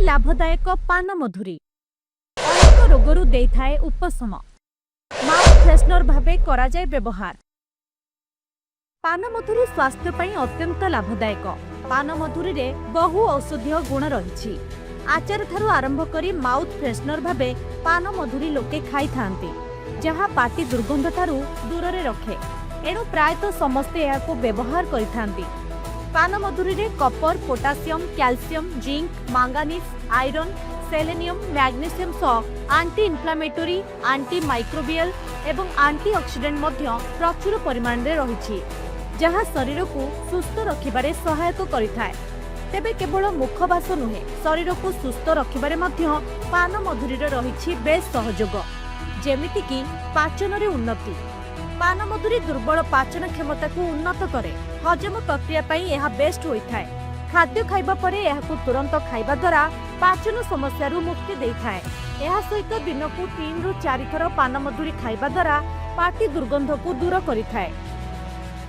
लाभदायक पान मधुरी अनेक रोगरू देइथाए उपशम। माउथ फ्रेशनर भावे करा जाय व्यवहार। पान मधुरी स्वास्थ्य पई अत्यंत लाभदायक। पान मधुरी रे बहु औषधीय गुण रही। आचार ठारू आरंभ करी माउथ फ्रेशनर भावे पान मधुरी लोके खाई थांती, जहाँ पाटी दुर्गंध ठारू दूर रे रखे। एणु प्रायतः समस्ते याको व्यवहार करिथांती। पान मधुरी रे copper, potassium, calcium, zinc, manganese, iron, selenium, magnesium सह आंटी इन्फ्लामेटरी, आंटी माइक्रोबियल एवं आंटीऑक्सीडेंट मध्य प्रचुर परिमाण रे रहिछि, जहाँ शरीर को सुस्थ रखिबारे सहायक करिथाय। तेबे केवल मुखवास नुहे, शरीर को सुस्थ रखिबारे मध्य पान मधुरी रे रहिछि बेस सहयोग, जेमिति कि पाचन रे उन्नति। पान मधुरी दुर्बल पाचन क्षमता को उन्नत करे। हजम प्रक्रिया पई यह बेस्ट होइथाय। खाद्य खाइबा परे यहाकु तुरंत खाइबा द्वारा पाचन समस्या रु मुक्ति देइथाय। यह सहित दिन को 3 रु 4 थर पान मधुरी खाइबा द्वारा पाटी दुर्गंध को दूर करिथाय।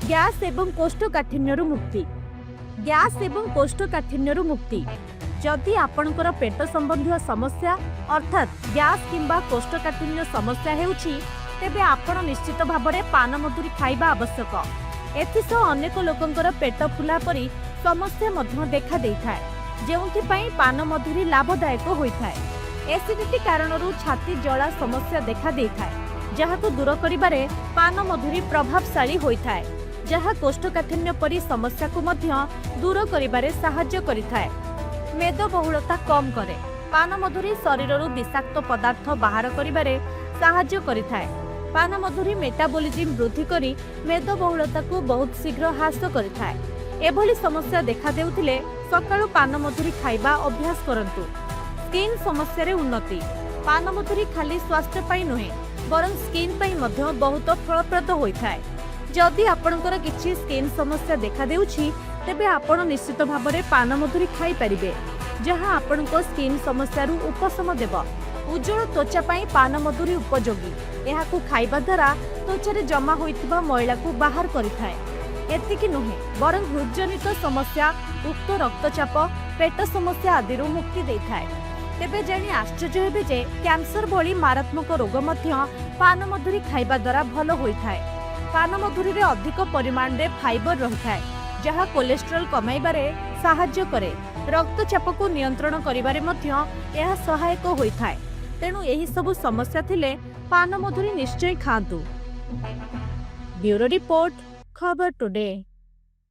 गैस एवं कोष्ठकाठिन्य रु मुक्ति। गैस एवं कोष्ठकाठिन्य रु मुक्ति। जदि आपणकर पेट संबंधी समस्या अर्थात गैस किंबा कोष्ठकाठिन्य समस्या हेउछि, तेबे आपण निश्चित भाबरे पान मधुरी खाइबा आवश्यक। एथिसह अनेक लोकंकर पेट फुला परी समस्या मध्य देखा देइथाय, जेउथि पई पान मधुरी लाभदायक होइथाय। एसिडिटी कारणरू छाती जला समस्या देखा देइथाय, जहाको दूर करिबारे पान मधुरी प्रभावशाली होइथाय, जहा कोष्ठकाठिन्य परी समस्या को मध्य दूर करिबारे सहाय्य करिथाय। मेदबहुलता कम करे। पान मधुरी शरीररू विषाक्त पदार्थ बाहर करिबारे सहाय्य करिथाय। पान मधुरी मेटाबॉलिज्म वृद्धि करी मेदबहुलता को बहुत शीघ्र ह्रास करिथाय। एभली समस्या देखा देउथिले सकाळु पान मधुरी खाइबा अभ्यास करंतु। स्किन समस्या रे उन्नति। पान मधुरी खाली स्वास्थ्य पई नुहे, बरं स्किन पई मध्य बहुत फलप्रद होइथाय। जदि आपणकर किछि स्किन समस्या देखा देउछि, तेबे आपण निश्चित भाबरे पान मधुरी खाई परिबे, जहां आपणको स्किन समस्या रु उपशम देव। उज्जवल त्वचा पई पान मधुरी उपयोगी। एहाकु खाइबा द्वारा त्वचा जमा होइथिबा मैला को बाहर करिथाय। एतिकी नुहे, बरं हृदजनित समस्या, उक्त रक्तचाप, पेट समस्या आदि मुक्ति देइथाय। तेबे जानि आश्चर्य हेबे जे कैंसर भली मारात्मक रोग मध्य पान मधुरी खाइबा द्वारा भल होइथाय। पान मधुरी रे अधिक परिमाण रे फाइबर रहिथाय, जहा कोलेस्ट्रॉल कमाइबारे सहाय्य करे। रक्तचाप को नियंत्रण करिबारे मध्य यह सहायक होइथाय। तेणु एही सबु समस्या थिले पान मधुरी निश्चय खातु। ब्यूरो रिपोर्ट, खबर टुडे।